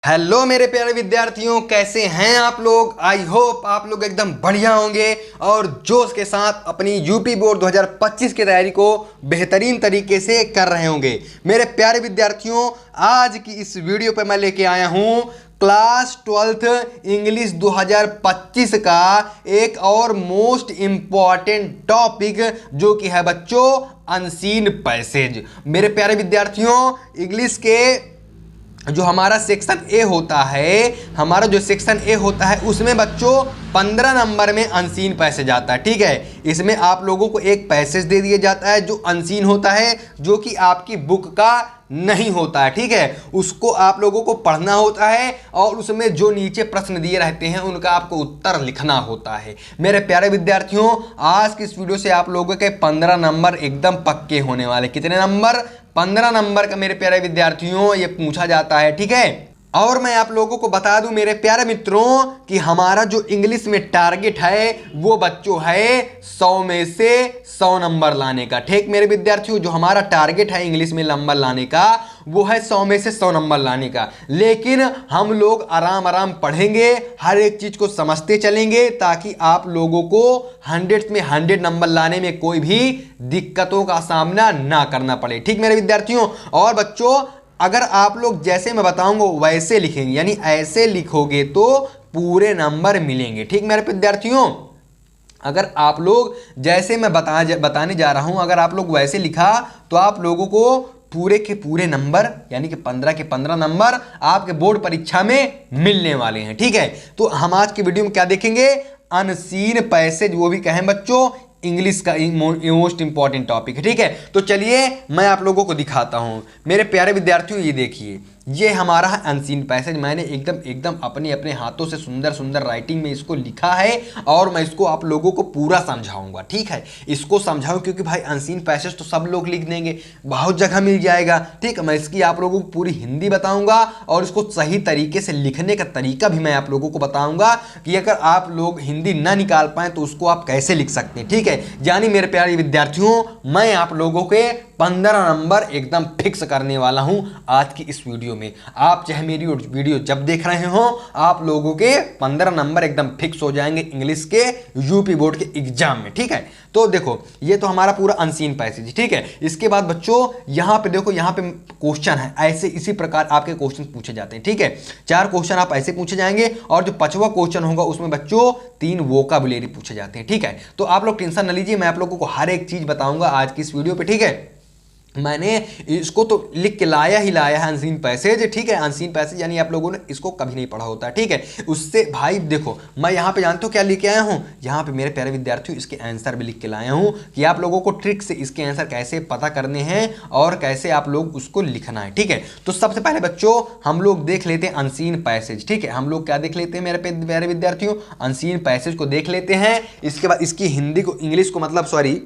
Hello मेरे प्यारे विद्यार्थियों, कैसे हैं आप लोग। आई होप आप लोग एकदम बढ़िया होंगे और जोश के साथ अपनी यूपी बोर्ड 2025 की तैयारी को बेहतरीन तरीके से कर रहे होंगे। मेरे प्यारे विद्यार्थियों, आज की इस वीडियो पर मैं लेके आया हूं क्लास 12th इंग्लिश 2025 का एक और मोस्ट इम्पॉर्टेंट टॉपिक, जो कि है बच्चों अनसीन पैसेज। मेरे प्यारे विद्यार्थियों, इंग्लिश के जो हमारा सेक्शन ए होता है, उसमें बच्चों 15 नंबर में अनसीन पैसेज आता है। ठीक है, इसमें आप लोगों को एक पैसेज दे दिया जाता है जो अनसीन होता है, जो कि आपकी बुक का नहीं होता है। ठीक है, उसको आप लोगों को पढ़ना होता है और उसमें जो नीचे प्रश्न दिए रहते हैं उनका आपको उत्तर लिखना होता है। मेरे प्यारे विद्यार्थियों, आज की इस वीडियो से आप लोगों के 15 नंबर एकदम पक्के होने वाले। कितने नंबर? 15 नंबर का मेरे प्यारे विद्यार्थियों ये पूछा जाता है। ठीक है, और मैं आप लोगों को बता दूं मेरे प्यारे मित्रों कि हमारा जो इंग्लिश में टारगेट है वो बच्चों है 100 में से 100 नंबर लाने का। ठीक मेरे विद्यार्थियों, जो हमारा टारगेट है इंग्लिश में नंबर लाने का वो है 100 में से 100 नंबर लाने का। लेकिन हम लोग आराम आराम पढ़ेंगे, हर एक चीज को समझते चलेंगे, ताकि आप लोगों को 100 में 100 नंबर लाने में कोई भी दिक्कतों का सामना ना करना पड़े। ठीक मेरे विद्यार्थियों, और बच्चों अगर आप लोग जैसे मैं बताऊंगा वैसे लिखेंगे, यानी ऐसे लिखोगे तो पूरे नंबर मिलेंगे। ठीक मेरे विद्यार्थियों, अगर आप लोग जैसे मैं बताने जा रहा हूं, अगर आप लोग वैसे लिखा तो आप लोगों को पूरे के पूरे नंबर, यानी कि 15 के 15 नंबर आपके बोर्ड परीक्षा में मिलने वाले हैं। ठीक है, तो हम आज की वीडियो में क्या देखेंगे? अनसीन पैसेज, वो भी कहें बच्चों इंग्लिश का मोस्ट इंपॉर्टेंट टॉपिक है। ठीक है, तो चलिए मैं आप लोगों को दिखाता हूं। मेरे प्यारे विद्यार्थियों, ये देखिए, ये हमारा है अनसीन पैसेज। मैंने एकदम अपने अपने हाथों से सुंदर सुंदर राइटिंग में इसको लिखा है और मैं इसको आप लोगों को पूरा समझाऊंगा। ठीक है, इसको समझाऊं क्योंकि भाई अनसीन पैसेज तो सब लोग लिख देंगे, बहुत जगह मिल जाएगा। ठीक है, मैं इसकी आप लोगों को पूरी हिंदी बताऊंगा और इसको सही तरीके से लिखने का तरीका भी मैं आप लोगों को बताऊंगा कि अगर आप लोग हिंदी ना निकाल पाए तो उसको आप कैसे लिख सकते हैं। ठीक है, यानी मेरे प्यारे विद्यार्थियों, मैं आप लोगों के 15 नंबर एकदम फिक्स करने वाला हूं आज की इस वीडियो में। आप चाहे मेरी वीडियो जब देख रहे हो, आप लोगों के 15 नंबर एकदम फिक्स हो जाएंगे इंग्लिश के यूपी बोर्ड के एग्जाम में। ठीक है, तो देखो ये तो हमारा पूरा अनसीन पैसेज। ठीक है, इसके बाद बच्चों यहां पे देखो, यहां पे क्वेश्चन है, ऐसे इसी प्रकार आपके क्वेश्चन पूछे जाते हैं। ठीक है, 4 क्वेश्चन आप ऐसे पूछे जाएंगे और जो 5वां क्वेश्चन होगा उसमें बच्चों 3 वोकैबुलरी पूछे जाते हैं। ठीक है, तो आप लोग टेंशन न लीजिए, मैं आप लोगों को हर एक चीज बताऊंगा आज की इस वीडियो पे। ठीक है, मैंने इसको तो लिख के लाया ही लाया है अनसीन पैसेज। ठीक है, अनसीन पैसेज यानी आप लोगों ने इसको कभी नहीं पढ़ा होता। ठीक है, उससे भाई देखो मैं यहाँ पे जानते हो क्या लेके आया हूँ, यहाँ पे मेरे प्यारे विद्यार्थियों इसके आंसर भी लिख के लाया हूँ कि आप लोगों को ट्रिक से इसके आंसर कैसे पता करने हैं और कैसे आप लोग उसको लिखना है। ठीक है, तो सबसे पहले बच्चों हम लोग देख लेते हैं अनसीन पैसेज। ठीक है, हम लोग क्या देख लेते हैं मेरे प्यारे विद्यार्थियों? अनसीन पैसेज को देख लेते हैं। इसके बाद इसकी हिंदी को, इंग्लिश को मतलब सॉरी,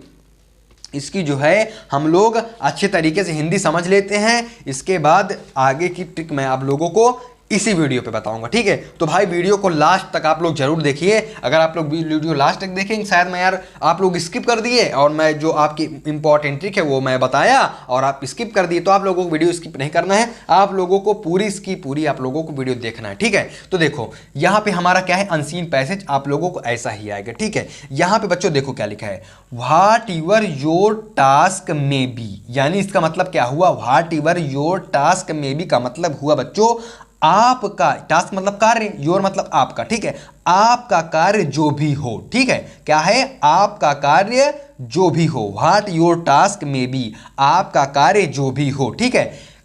इसकी जो है हम लोग अच्छे तरीके से हिंदी समझ लेते हैं। इसके बाद आगे की ट्रिक मैं आप लोगों को इसी वीडियो पे बताऊंगा। ठीक है, तो भाई वीडियो को लास्ट तक आप लोग जरूर देखिए। अगर आप लोग वीडियो लास्ट तक देखेंगे, शायद मैं यार आप लोग स्किप कर दिए और मैं जो आपकी इंपॉर्टेंट ट्रिक है वो मैं बताया और आप स्किप कर दिए, तो आप लोगों को वीडियो स्किप नहीं करना है, आप लोगों को पूरी आप लोगों को वीडियो देखना है। ठीक है, तो देखो यहाँ पे हमारा क्या है, अनसीन पैसेज आप लोगों को ऐसा ही आएगा। ठीक है, यहाँ पे बच्चों देखो क्या लिखा है, व्हाट एवर योर टास्क में बी, यानी इसका मतलब क्या हुआ? व्हाट एवर योर टास्क में बी का मतलब हुआ बच्चों आपका, टास्क मतलब कार्य, योर मतलब आपका। ठीक है, आपका कार्य जो भी हो। ठीक है, क्या है? आपका कार्य जो भी हो। व्हाट योर टास्क में बी, आपका कार्य जो भी हो। ठीक है,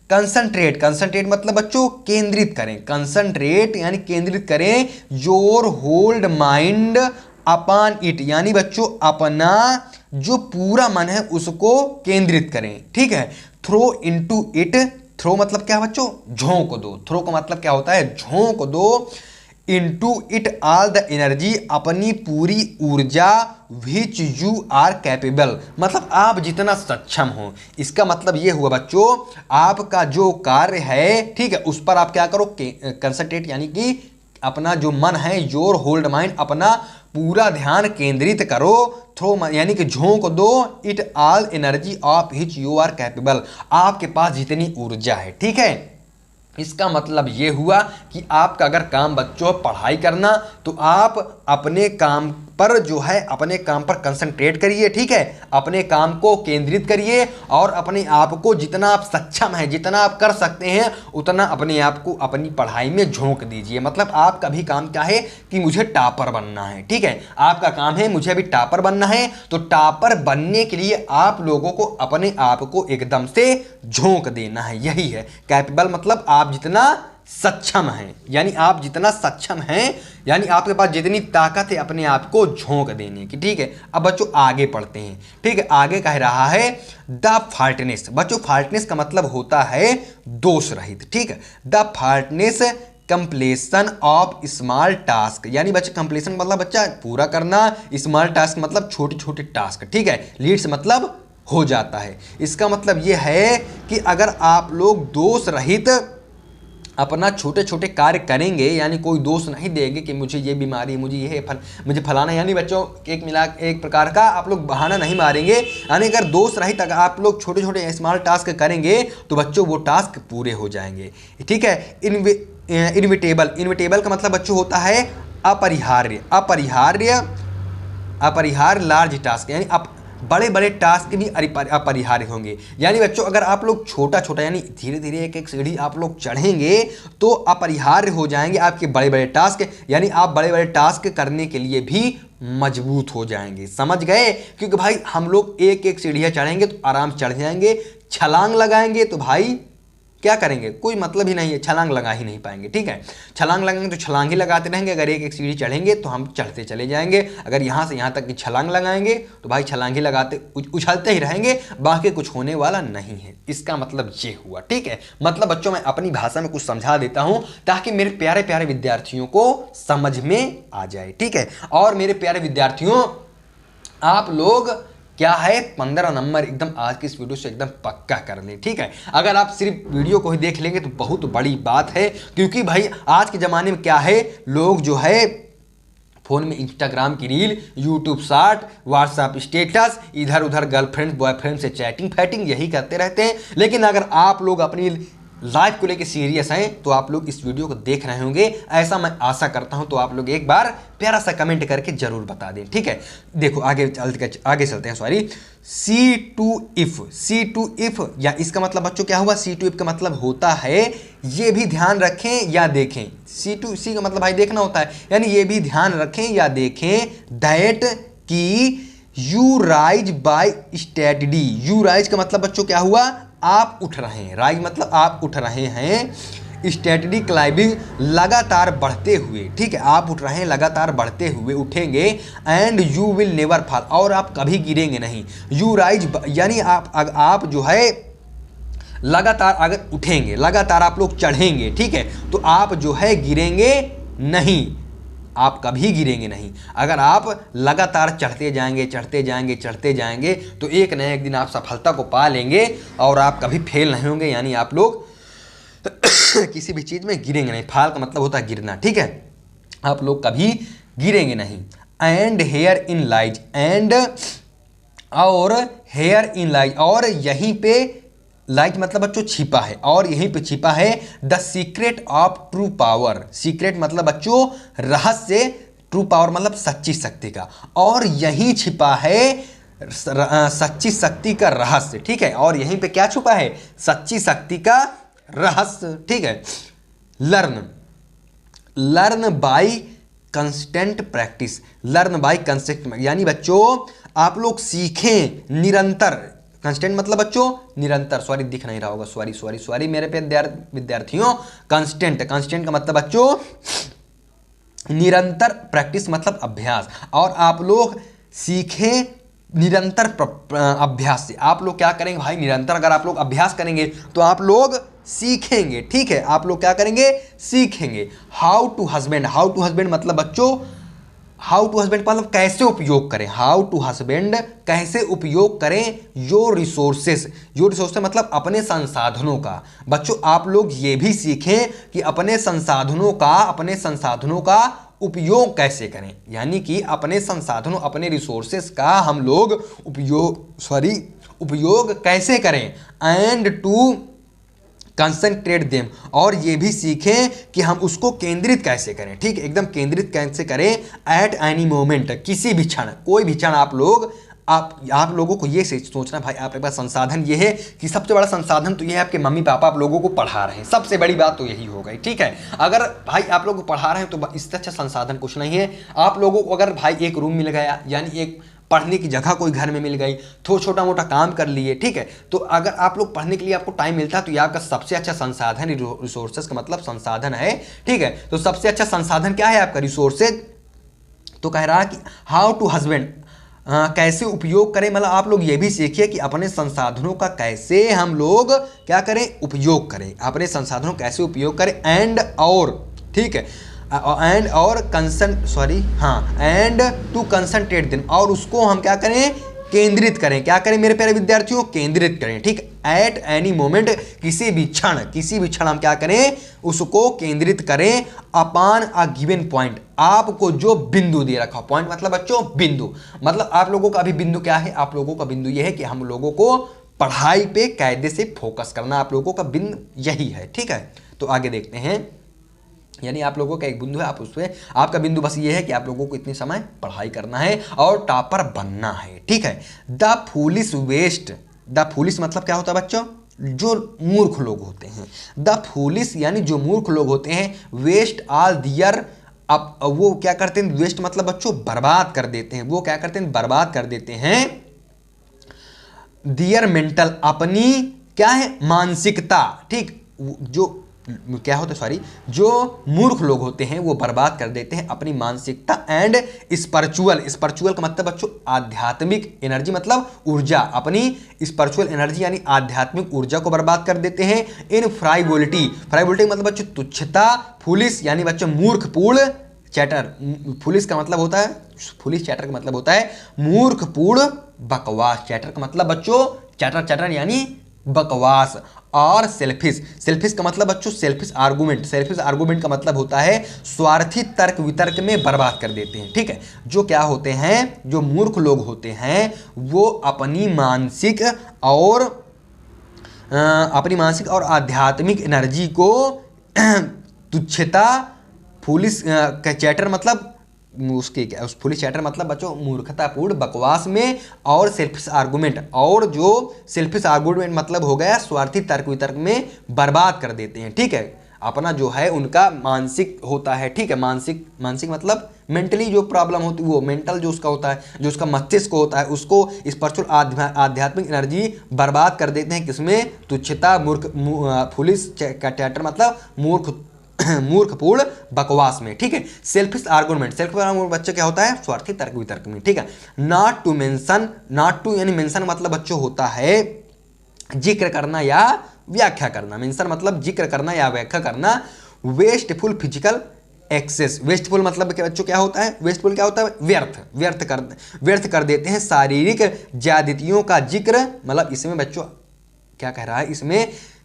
कंसंट्रेट मतलब बच्चों केंद्रित करें, कंसंट्रेट यानी केंद्रित करें। Your hold mind upon it, यानी बच्चों अपना जो पूरा मन है उसको केंद्रित करें। ठीक है, थ्रो इनटू इट, थ्रो मतलब क्या बच्चों? झोंक दो। थ्रो का मतलब क्या होता है? झोंक दो। Into it all the energy, अपनी पूरी ऊर्जा, विच यू आर कैपेबल, मतलब आप जितना सक्षम हो। इसका मतलब ये हुआ बच्चों आपका जो कार्य है, ठीक है, उस पर आप क्या करो? कंसंट्रेट यानी कि अपना जो मन है, योर होल्ड माइंड, अपना पूरा ध्यान केंद्रित करो। थ्रो यानी कि झोंक दो it all energy of which you are capable, आपके पास जितनी ऊर्जा है। ठीक है, इसका मतलब ये हुआ कि आपका अगर काम बच्चों पढ़ाई करना, तो आप अपने काम पर जो है अपने काम पर कंसंट्रेट करिए, ठीक है, अपने काम को केंद्रित करिए और अपने आप को जितना आप सक्षम हैं, जितना आप कर सकते हैं, उतना अपने आप को अपनी पढ़ाई में झोंक दीजिए। मतलब आपका भी काम क्या है कि मुझे टॉपर बनना है, ठीक है, आपका काम है मुझे अभी टॉपर बनना है। तो टॉपर बनने के लिए आप लोगों को अपने आप को एकदम से झोंक देना है, यही है कैपेबल। मतलब आप जितना सक्षम हैं, यानी आप जितना सक्षम हैं, यानी आपके पास जितनी ताकत है अपने आप को झोंक देने की, ठीक है। अब बच्चों आगे पढ़ते हैं, ठीक है। आगे कह रहा है द फाल्टनेस। बच्चों फाल्टनेस का मतलब होता है दोष रहित, ठीक है। The faultless completion of small task, यानी बच्चे कंप्लीशन मतलब बच्चा पूरा करना, स्मॉल टास्क मतलब छोटे छोटे टास्क, ठीक है। लीड्स मतलब हो जाता है। इसका मतलब यह है कि अगर आप लोग दोष रहित अपना छोटे छोटे कार्य करेंगे, यानी कोई दोष नहीं देंगे कि मुझे ये बीमारी, मुझे ये मुझे फलाना, यानी बच्चों एक प्रकार का आप लोग बहाना नहीं मारेंगे। यानी अगर दोष रहित अगर आप लोग छोटे छोटे स्मॉल टास्क करेंगे तो बच्चों वो टास्क पूरे हो जाएंगे, ठीक है। इनविटेबल का मतलब बच्चों होता है अपरिहार्य, अपरिहार्य लार्ज टास्क, यानी बड़े बड़े टास्क भी अपरिहार्य होंगे। यानी बच्चों अगर आप लोग छोटा छोटा यानी धीरे धीरे एक एक सीढ़ी आप लोग चढ़ेंगे तो अपरिहार्य हो जाएंगे आपके बड़े बड़े टास्क, यानी आप बड़े बड़े टास्क करने के लिए भी मजबूत हो जाएंगे। समझ गए? क्योंकि भाई हम लोग एक एक सीढ़ियाँ चढ़ेंगे तो आराम चढ़ जाएंगे, छलांग लगाएंगे तो भाई क्या करेंगे, कोई मतलब ही नहीं है, छलांग लगा ही नहीं पाएंगे, ठीक है। छलांग लगाएंगे तो छलांग ही लगाते रहेंगे। अगर एक एक सीढ़ी चढ़ेंगे तो हम चढ़ते चले जाएंगे। अगर यहाँ से यहाँ तक की छलांग लगाएंगे तो भाई छलांग ही लगाते उछलते ही रहेंगे, बाकी कुछ होने वाला नहीं है। इसका मतलब ये हुआ, ठीक है। मतलब बच्चों मैं अपनी भाषा में कुछ समझा देता हूँ ताकि मेरे प्यारे प्यारे विद्यार्थियों को समझ में आ जाए, ठीक है। और मेरे प्यारे विद्यार्थियों आप लोग क्या है 15 नंबर एकदम आज की इस वीडियो से एकदम पक्का कर लें, ठीक है। अगर आप सिर्फ वीडियो को ही देख लेंगे तो बहुत बड़ी बात है, क्योंकि भाई आज के ज़माने में क्या है, लोग जो है फ़ोन में इंस्टाग्राम की reel, YouTube short, WhatsApp status, इधर उधर गर्लफ्रेंड बॉयफ्रेंड से चैटिंग फैटिंग यही करते रहते हैं। लेकिन अगर आप लोग अपनी लाइफ को लेकर सीरियस हैं तो आप लोग इस वीडियो को देख रहे होंगे, ऐसा मैं आशा करता हूं। तो आप लोग एक बार प्यारा सा कमेंट करके जरूर बता दें, ठीक है। देखो आगे चलते हैं, सॉरी। सी टू इफ या इसका मतलब बच्चों क्या हुआ, सी टू इफ का मतलब होता है, ये भी ध्यान रखें या देखें। सी का मतलब भाई देखना होता है, यानी ये भी ध्यान रखें या देखें दैट की you rise by study. You rise का मतलब बच्चों क्या हुआ, आप उठ रहे हैं। राइज मतलब आप उठ रहे हैं। स्टडी क्लाइंबिंग लगातार बढ़ते हुए, ठीक है, आप उठ रहे हैं लगातार बढ़ते हुए, उठेंगे। And you will never fall, और आप कभी गिरेंगे नहीं। यू राइज यानी आप जो है लगातार अगर उठेंगे, लगातार आप लोग चढ़ेंगे, ठीक है, तो आप जो है गिरेंगे नहीं, आप कभी गिरेंगे नहीं। अगर आप लगातार चढ़ते जाएंगे तो एक न एक दिन आप सफलता को पा लेंगे और आप कभी फेल नहीं होंगे, यानी आप लोग किसी भी चीज़ में गिरेंगे नहीं। फाल का मतलब होता है गिरना, ठीक है, आप लोग कभी गिरेंगे नहीं। एंड हेयर इन लाइज, और यहीं पे लाइट मतलब बच्चों छिपा है, और यहीं पे छिपा है the secret of true power. Secret मतलब बच्चों रहस्य, ट्रू पावर मतलब सच्ची शक्ति का, और यहीं छिपा है सच्ची शक्ति का रहस्य, ठीक है। और यहीं पे क्या छुपा है, सच्ची शक्ति का रहस्य, ठीक है। Learn by constant practice, learn by constant, यानी बच्चों आप लोग सीखें निरंतर। कंस्टेंट मतलब बच्चों निरंतर, सॉरी दिख नहीं रहा होगा, सॉरी मेरे प्यारे विद्यार्थियों। कंस्टेंट का मतलब बच्चों निरंतर, प्रैक्टिस मतलब अभ्यास, और आप लोग सीखें निरंतर अभ्यास से। आप लोग क्या करेंगे भाई, निरंतर अगर आप लोग अभ्यास करेंगे तो आप लोग सीखेंगे, ठीक है, आप लोग क्या करेंगे, सीखेंगे। हाउ टू हस्बैंड मतलब बच्चों हाउ टू हस्बैंड मतलब कैसे उपयोग करें, हाउ टू हस्बैंड कैसे उपयोग करें योर रिसोर्सेस मतलब अपने संसाधनों का। बच्चों आप लोग ये भी सीखें कि अपने संसाधनों का उपयोग कैसे करें, यानी कि अपने संसाधनों अपने रिसोर्सेस का हम लोग उपयोग कैसे करें। एंड टू कंसंट्रेट देम, और ये भी सीखें कि हम उसको केंद्रित कैसे करें, ठीक है, एकदम केंद्रित कैसे करें एट एनी मोमेंट, किसी भी क्षण, कोई भी क्षण आप लोगों को ये सोचना भाई आपके पास संसाधन ये है कि सबसे बड़ा संसाधन तो ये है आपके मम्मी पापा आप लोगों को पढ़ा रहे हैं, सबसे बड़ी बात तो यही हो गई, ठीक है। अगर भाई आप लोगों को पढ़ा रहे हैं तो इससे अच्छा संसाधन कुछ नहीं है। आप लोगों को अगर भाई एक रूम मिल गया, यानी एक पढ़ने की जगह कोई घर में मिल गई, तो छोटा मोटा काम कर लिए, ठीक है, तो अगर आप लोग पढ़ने के लिए आपको टाइम मिलता है तो ये आपका सबसे अच्छा संसाधन, रिसोर्सेज का मतलब संसाधन है, ठीक है। तो सबसे अच्छा संसाधन क्या है आपका? रिसोर्सेज। तो कह रहा कि हाउ टू हस्बैंड, कैसे उपयोग करें, मतलब आप लोग ये भी सीखिए कि अपने संसाधनों का कैसे हम लोग क्या करें, उपयोग करें, अपने संसाधनों कैसे उपयोग करें, एंड और, ठीक है, एंड और एंड टू कंसंट्रेट दिन, और उसको हम क्या करें, केंद्रित करें। क्या करें मेरे प्यारे विद्यार्थियों? केंद्रित करें, ठीक। एट एनी मोमेंट, किसी भी क्षण हम क्या करें, उसको केंद्रित करें अपॉन अ गिवन पॉइंट, आपको जो बिंदु दे रखा। पॉइंट मतलब बच्चों बिंदु, मतलब आप लोगों का अभी बिंदु क्या है? आप लोगों का बिंदु यह है कि हम लोगों को पढ़ाई पे कायदे से फोकस करना, आप लोगों का बिंदु यही है, ठीक है। तो आगे देखते हैं, यानी आप लोगों का एक बिंदु है, आप उसमें आपका बिंदु बस ये है कि आप लोगों को इतने समय पढ़ाई करना है और टॉपर बनना है, ठीक है। The foolish waste, the foolish मतलब क्या होता है बच्चों? जो मूर्ख लोग होते हैं। द फूलिश यानी जो मूर्ख लोग होते हैं, वेस्ट ऑल दियर, अब वो क्या करते हैं, वेस्ट मतलब बच्चों बर्बाद कर देते हैं, वो क्या करते हैं, बर्बाद कर देते हैं दियर मेंटल, अपनी क्या है, मानसिकता, ठीक। जो क्या होता है, सॉरी, जो मूर्ख लोग होते हैं वो बर्बाद कर देते हैं अपनी मानसिकता, एंड स्पिरिचुअल का मतलब बच्चों आध्यात्मिक एनर्जी, मतलब ऊर्जा, अपनी स्पिरिचुअल एनर्जी यानी आध्यात्मिक ऊर्जा को बर्बाद कर देते हैं। इन फ्राइवोलिटी मतलब बच्चों तुच्छता, फुलिश यानी बच्चों मूर्खपूर्ण, चैटर, फुलिश का मतलब होता है, फुलिश चैटर का मतलब होता है मूर्खपूर्ण बकवास, चैटर का मतलब बच्चों चैटर यानी बकवास, और सेल्फिश का मतलब बच्चों सेल्फिश आर्गुमेंट का मतलब होता है स्वार्थी तर्क वितर्क में बर्बाद कर देते हैं, ठीक है। जो क्या होते हैं, जो मूर्ख लोग होते हैं वो अपनी मानसिक और आध्यात्मिक एनर्जी को तुच्छता, फुलिश चैटर मतलब उसके क्या, उस फुलिश चैटर मतलब बच्चों मूर्खतापूर्ण बकवास में, और सेल्फिश आर्गुमेंट, और जो सेल्फिश आर्गुमेंट मतलब हो गया स्वार्थी तर्क वितर्क में बर्बाद कर देते हैं, ठीक है। अपना जो है उनका मानसिक होता है, ठीक है, मानसिक मतलब मेंटली जो प्रॉब्लम होती है वो मेंटल जो उसका होता है, जो उसका मस्तिष्क होता है उसको स्पिरिचुअल आध्यात्मिक एनर्जी बर्बाद कर देते हैं, किसमें, तुच्छता, फुलिश चैटर मतलब मूर्खपूर्ण बकवास में, ठीक है। सेल्फिश आर्गुमेंट बच्चे क्या होता है, स्वार्थी तर्क वितर्क में, ठीक है। नॉट टू यानी मेंशन मतलब बच्चों होता है जिक्र करना या व्याख्या करना, मेंशन मतलब जिक्र करना या व्याख्या करना। वेस्टफुल फिजिकल एक्सेस, वेस्टफुल मतलब क्या बच्चों क्या होता है, वेस्टफुल क्या होता है, व्यर्थ कर देते हैं शारीरिक ज्यादतियों का जिक्र, मतलब इसमें बच्चों क्या कह रहा है,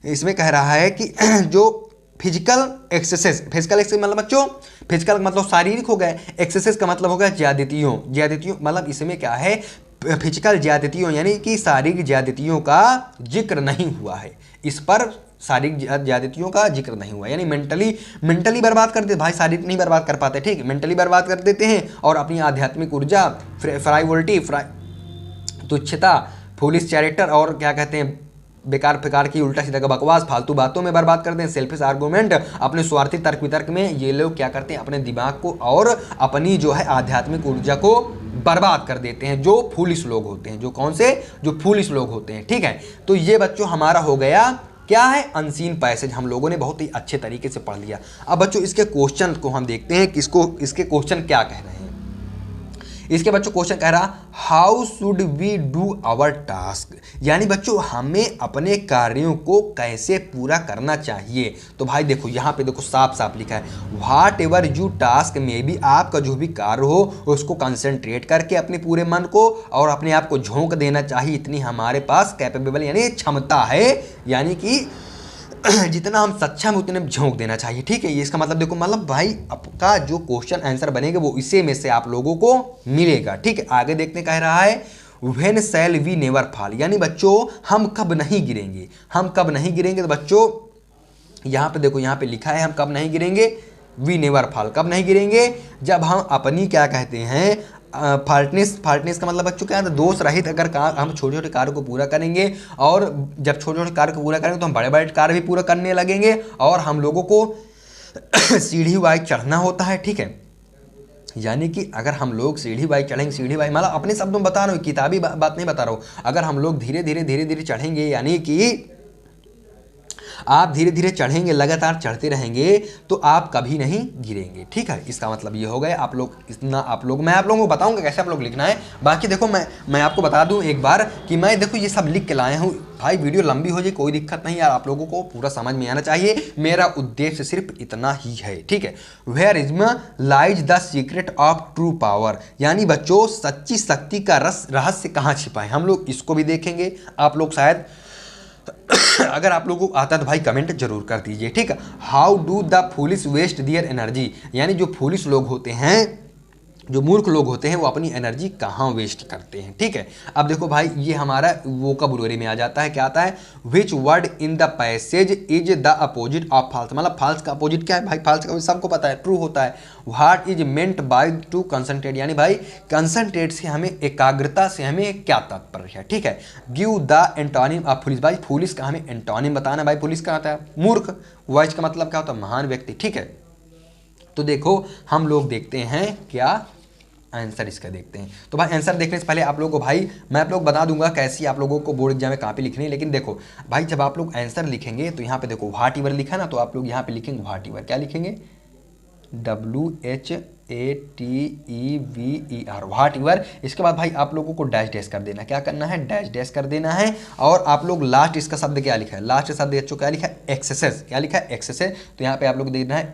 इसमें कह रहा है कि जो फिजिकल एक्सरसाइज मतलब बच्चों फिजिकल मतलब शारीरिक हो गए, एक्सरसाइज का मतलब हो गया ज्यादतियों मतलब इसमें क्या है, फिजिकल ज्यादतियों यानी कि शारीरिक ज्यादतियों का जिक्र नहीं हुआ है, इस पर शारीरिक ज्यादतियों का जिक्र नहीं हुआ, यानी मेंटली बर्बाद कर देते भाई, शारीरिक नहीं बर्बाद कर पाते, ठीक, मेंटली बर्बाद कर देते हैं, और अपनी आध्यात्मिक ऊर्जा, फ्राइवोलिटी, तुच्छता, फुलिश चैरिटर, और क्या कहते हैं बेकार प्रकार की उल्टा सीधा का बकवास, फालतू बातों में बर्बाद करते हैं, सेल्फिश आर्गुमेंट, अपने स्वार्थी तर्क वितर्क में ये लोग क्या करते हैं, अपने दिमाग को और अपनी जो है आध्यात्मिक ऊर्जा को बर्बाद कर देते हैं, जो फूलिश लोग होते हैं, जो कौन से, जो फूलिश लोग होते हैं, ठीक है। तो ये बच्चों हमारा हो गया क्या है, अनसीन पैसेज, हम लोगों ने बहुत ही अच्छे तरीके से पढ़ लिया। अब बच्चों इसके क्वेश्चन को हम देखते हैं कि इसके क्वेश्चन क्या कह रहे हैं। इसके बच्चों क्वेश्चन कह रहा how should we do our task, यानी बच्चों हमें अपने कार्यों को कैसे पूरा करना चाहिए। तो भाई देखो यहाँ पे देखो साफ साफ लिखा है, व्हाट एवर यू टास्क में भी, आपका जो भी कार्य हो उसको कंसंट्रेट करके अपने पूरे मन को और अपने आप को झोंक देना चाहिए, इतनी हमारे पास कैपेबल यानी क्षमता है, यानी कि जितना हम सक्षम उतने झोंक देना चाहिए, ठीक है। ये इसका मतलब देखो, मतलब भाई आपका जो क्वेश्चन आंसर बनेगा वो इसी में से आप लोगों को मिलेगा, ठीक है। आगे देखने कह रहा है when shall we never fall, यानी बच्चों हम कब नहीं गिरेंगे, तो बच्चों यहाँ पे देखो, यहाँ पे लिखा है हम कब नहीं गिरेंगे, वी नेवर फॉल, कब नहीं गिरेंगे, जब हम अपनी क्या कहते हैं फाल्टनेस का मतलब बच्चों क्या है, दोष रहित अगर हम छोटे छोटे कार्य को पूरा करेंगे, और जब छोटे छोटे कार्य को पूरा करेंगे तो हम बड़े बड़े कार्य भी पूरा करने लगेंगे, और हम लोगों को सीढ़ी वाइज चढ़ना होता है, ठीक है। यानी कि अगर हम लोग सीढ़ी वाइज चढ़ेंगे, सीढ़ी वाइज मतलब अपने शब्दों में बता रहा हूँ, किताबी बात नहीं बता रहा हूँ, अगर हम लोग धीरे धीरे चढ़ेंगे, यानी कि आप धीरे धीरे चढ़ेंगे, लगातार चढ़ते रहेंगे, तो आप कभी नहीं गिरेंगे, ठीक है। इसका मतलब ये हो गया। आप लोग मैं आप लोगों को बताऊंगा कैसे आप लोग लिखना है। बाकी देखो मैं आपको बता दूं एक बार कि मैं देखो ये सब लिख के लाया हूँ भाई, वीडियो लंबी हो जाए कोई दिक्कत नहीं यार, आप लोगों को पूरा समझ में आना चाहिए, मेरा उद्देश्य सिर्फ इतना ही है, ठीक है। Where is lies the secret of true power, यानी बच्चों सच्ची शक्ति का रहस्य कहाँ छिपा है, हम लोग इसको भी देखेंगे। आप लोग शायद अगर आप लोगों को आता तो भाई कमेंट जरूर कर दीजिए, ठीक है। How do the foolish waste their energy, यानी जो फूलिश लोग होते हैं, जो मूर्ख लोग होते हैं, वो अपनी एनर्जी कहाँ वेस्ट करते हैं, ठीक है। अब देखो भाई ये हमारा वोकैबुलरी में आ जाता है, क्या आता है, which word in the passage is the opposite of false, मतलब फाल्स का अपोजिट क्या है भाई, फाल्स का सबको पता है ट्रू होता है। What is meant by two concentrate, यानी भाई कंसंट्रेट से हमें एकाग्रता से हमें क्या तात्पर्य है, ठीक है। Give the antonym of foolish, भाई फूलिश का हमें एंटोनिम बताना, भाई फूलिश का आता है मूर्ख, वाइज का मतलब क्या होता है, महान व्यक्ति, ठीक है। तो देखो हम लोग देखते हैं क्या आंसर इसका देखते हैं। तो भाई आंसर देखने से पहले आप लोगों को भाई मैं आप लोग बता दूंगा कैसी आप लोगों को बोर्ड एग्जाम में कहाँ पे लिखनी है। लेकिन देखो भाई जब आप लोग आंसर लिखेंगे तो यहाँ पे देखो व्हाट एवर लिखा ना, तो आप लोग यहाँ पे लिखेंगे व्हाट एवर, क्या लिखेंगे, WHATEVER, व्हाट एवर। इसके बाद भाई आप लोगों को डैश डैश कर देना, क्या करना है, डैश डैश कर देना है। और आप लोग लास्ट इसका शब्द क्या लिखा है, लास्ट शब्द बच्चों क्या लिखा है, एक्सेसेस, क्या लिखा है, एक्सेसेस। तो यहाँ पे आप लोग देखना है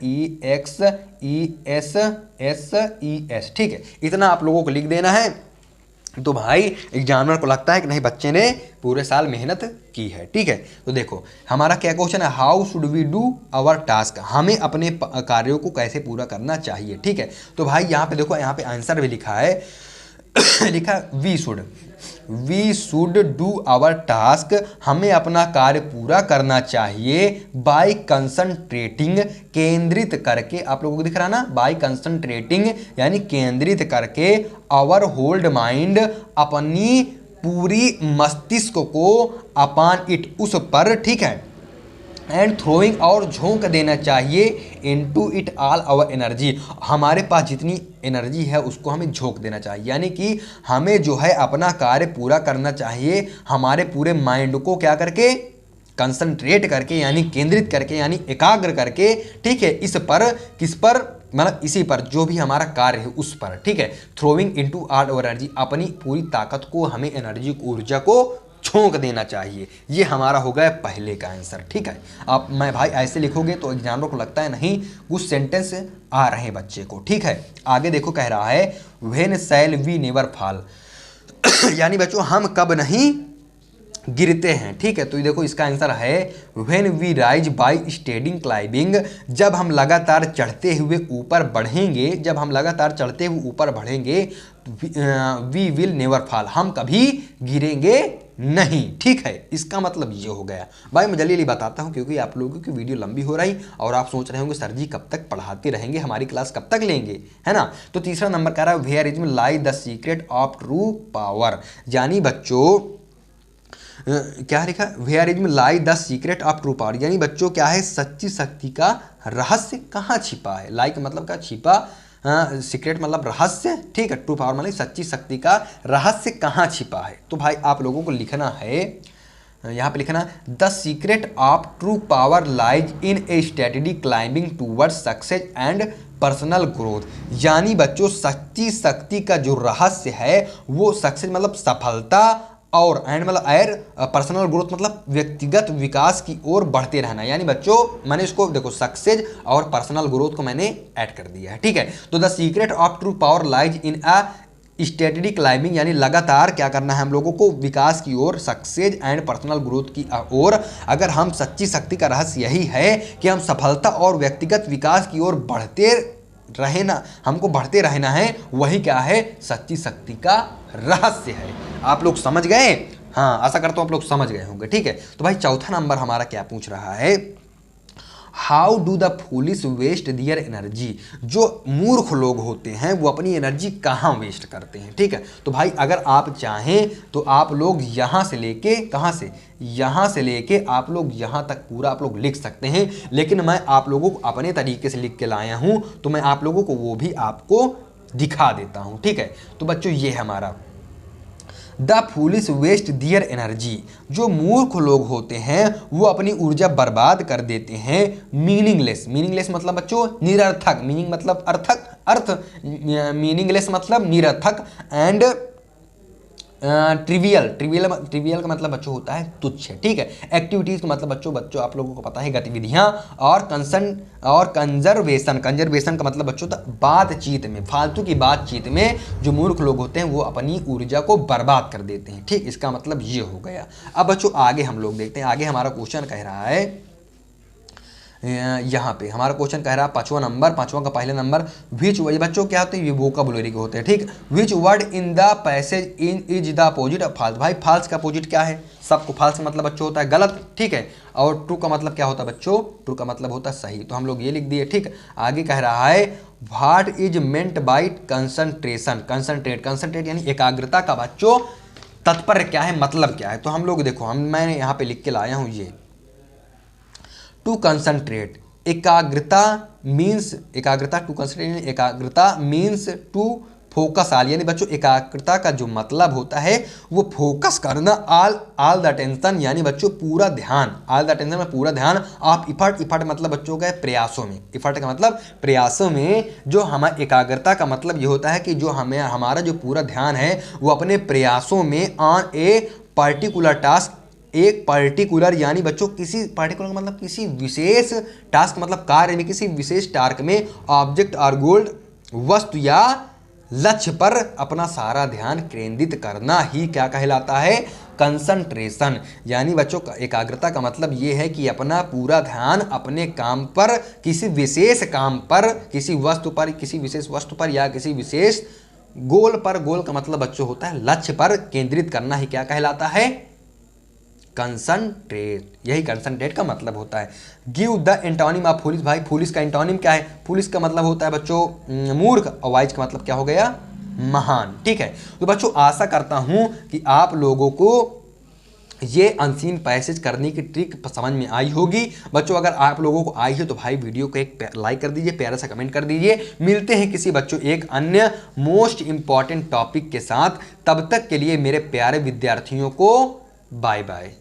EXESSES, ठीक है। इतना आप लोगों को लिख देना है। तो भाई एग्जामिनर को लगता है कि नहीं बच्चे ने पूरे साल मेहनत की है, ठीक है। तो देखो हमारा क्या क्वेश्चन है, how should we do our task, हमें अपने कार्यों को कैसे पूरा करना चाहिए, ठीक है। तो भाई यहाँ पे देखो, यहाँ पे आंसर भी लिखा है लिखा we should do our task, हमें अपना कार्य पूरा करना चाहिए बाय कंसंट्रेटिंग, केंद्रित करके, आप लोगों को दिख रहा ना, बाय कंसंट्रेटिंग यानी केंद्रित करके, आवर होल्ड माइंड, अपनी पूरी मस्तिष्क को, अपॉन इट, उस पर, ठीक है, एंड थ्रोइंग, और झोंक देना चाहिए, into it all our energy, हमारे पास जितनी एनर्जी है उसको हमें झोंक देना चाहिए। यानी कि हमें जो है अपना कार्य पूरा करना चाहिए, हमारे पूरे माइंड को क्या करके, कंसंट्रेट करके, यानी केंद्रित करके, यानी एकाग्र करके, ठीक है। इस पर, किस पर, मतलब इसी पर, जो भी हमारा कार्य है उस पर, ठीक है। Throwing into all our energy, अपनी पूरी ताकत को, हमें एनर्जी को, ऊर्जा को झोंक देना चाहिए। ये हमारा हो गया पहले का आंसर, ठीक है। आप मैं भाई ऐसे लिखोगे तो एग्जामिनर को लगता है नहीं कुछ सेंटेंस आ रहे हैं बच्चे को, ठीक है। आगे देखो कह रहा है when shall we never fall, यानी बच्चों हम कब नहीं गिरते हैं, ठीक है। तो ये देखो इसका आंसर है when we rise by steading climbing, जब हम लगातार चढ़ते हुए ऊपर बढ़ेंगे, जब हम लगातार चढ़ते हुए ऊपर बढ़ेंगे, वी विल नेवर फॉल, हम कभी गिरेंगे नहीं, ठीक है। इसका मतलब ये हो गया। भाई मैं जल्दी बताता हूँ क्योंकि आप लोगों की वीडियो लंबी हो रही और आप सोच रहे होंगे सर जी कब तक पढ़ाते रहेंगे, हमारी क्लास कब तक लेंगे, है ना। तो तीसरा नंबर कह रहा है where is lie the secret of true power, यानी बच्चों क्या लिखा, where is lie the secret of true power, यानी बच्चों क्या है, सच्ची शक्ति का रहस्य कहाँ छिपा है। लाई का मतलब क्या, छिपा, सीक्रेट मतलब रहस्य, ठीक है। ट्रू पावर मतलब सच्ची शक्ति का रहस्य कहाँ छिपा है। तो भाई आप लोगों को लिखना है, यहाँ पे लिखना, the secret of true power lies in A strategy climbing towards success and personal growth, यानी बच्चों सच्ची शक्ति का जो रहस्य है वो सक्सेस मतलब सफलता, और एंड मतलब एर पर्सनल ग्रोथ मतलब व्यक्तिगत विकास की ओर बढ़ते रहना। यानी बच्चों मैंने इसको देखो सक्सेस और पर्सनल ग्रोथ को मैंने ऐड कर दिया है, ठीक है। तो the secret of true power lies in a steady climbing, यानी लगातार क्या करना है हम लोगों को, विकास की ओर, सक्सेस एंड पर्सनल ग्रोथ की ओर। अगर हम सच्ची शक्ति का रहस्य यही है कि हम सफलता और व्यक्तिगत विकास की ओर बढ़ते रहे ना, हमको बढ़ते रहना है, वही क्या है, सच्ची शक्ति का रहस्य है। आप लोग समझ गए, हाँ आशा करता हूँ आप लोग समझ गए होंगे, ठीक है। तो भाई चौथा नंबर हमारा क्या पूछ रहा है, how do the foolish waste their energy, जो मूर्ख लोग होते हैं वो अपनी एनर्जी कहाँ वेस्ट करते हैं। ठीक है, तो भाई अगर आप चाहें तो आप लोग यहाँ से लेके कहाँ से, यहाँ से लेके आप लोग यहाँ तक पूरा आप लोग लिख सकते हैं, लेकिन मैं आप लोगों को अपने तरीके से लिख के लाया हूँ, तो मैं आप लोगों को वो भी आपको दिखा देता हूँ। ठीक है, तो बच्चों ये हमारा the foolish waste their energy, जो मूर्ख लोग होते हैं वो अपनी ऊर्जा बर्बाद कर देते हैं मीनिंगलेस, मीनिंगलेस मतलब बच्चों निरर्थक, मीनिंग मतलब अर्थक, अर्थ, मीनिंगलेस मतलब निरर्थक, एंड ट्रिवियल, ट्रिवियल का मतलब बच्चों होता है तुच्छ। ठीक है, एक्टिविटीज़ का मतलब बच्चों आप लोगों को पता है गतिविधियां, और कंजर्वेशन, कंजर्वेशन का मतलब बच्चों बातचीत में, फालतू की बातचीत में जो मूर्ख लोग होते हैं वो अपनी ऊर्जा को बर्बाद कर देते हैं। ठीक, इसका मतलब ये हो गया। अब बच्चों आगे हम लोग देखते हैं, आगे हमारा क्वेश्चन कह रहा है, यहाँ पे हमारा क्वेश्चन कह रहा है 5वां नंबर, 5वां का पहले नंबर, विच, बच्चों क्या होते हैं, ये वोकैबुलरी के होते हैं। ठीक, which word in the passage in is the opposite of false, भाई फाल्स का अपोजिट क्या है, सबको फाल्स का मतलब बच्चों होता है गलत। ठीक है, और ट्रू का मतलब क्या होता है बच्चों, ट्रू का मतलब होता है सही, तो हम लोग ये लिख दिए। ठीक, आगे कह रहा है what is meant by concentration, concentrate, concentrate यानी एकाग्रता का बच्चों तात्पर्य क्या है, मतलब क्या है, तो हम लोग देखो, मैंने यहाँ पे लिख के लाया हूँ ये, टू कंसंट्रेट, एकाग्रता मीन्स, एकाग्रता, टू कंसंट्रेट एकाग्रता मीन्स टू फोकस ऑल, यानी बच्चों एकाग्रता का जो मतलब होता है वो फोकस करना, ऑल द अटेंशन यानी बच्चों पूरा ध्यान, ऑल द अटेंशन में पूरा ध्यान, आप इफर्ट, इफर्ट मतलब बच्चों का प्रयासों में, इफर्ट का मतलब प्रयासों में, जो हमारा एकाग्रता का मतलब ये होता है कि जो हमें हमारा जो पूरा ध्यान है वो अपने प्रयासों में ऑन ए पर्टिकुलर टास्क, एक पर्टिकुलर यानी बच्चों किसी पर्टिकुलर मतलब किसी विशेष टास्क मतलब कार्य में, किसी विशेष टास्क में ऑब्जेक्ट और गोल वस्तु या लक्ष्य पर अपना सारा ध्यान केंद्रित करना ही क्या कहलाता है, कंसंट्रेशन। यानी बच्चों एकाग्रता का मतलब ये है कि अपना पूरा ध्यान अपने काम पर, किसी विशेष काम पर, किसी वस्तु पर, किसी विशेष वस्तु पर या किसी विशेष गोल पर, गोल का मतलब बच्चों होता है लक्ष्य पर केंद्रित करना ही क्या कहलाता है, कंसंट्रेट, यही कंसंट्रेट का मतलब होता है। Give the antonym of foolish, भाई फूलिश का एंटोनिम क्या है, फूलिश का मतलब होता है बच्चों मूर्ख, और वाइज का मतलब क्या हो गया, महान। ठीक है, तो बच्चों आशा करता हूं कि आप लोगों को ये अनसीन पैसेज करने की ट्रिक समझ में आई होगी। बच्चों अगर आप लोगों को आई है तो भाई वीडियो को एक लाइक कर दीजिए, प्यारा सा कमेंट कर दीजिए। मिलते हैं किसी बच्चों एक अन्य मोस्ट इंपॉर्टेंट टॉपिक के साथ, तब तक के लिए मेरे प्यारे विद्यार्थियों को बाय बाय।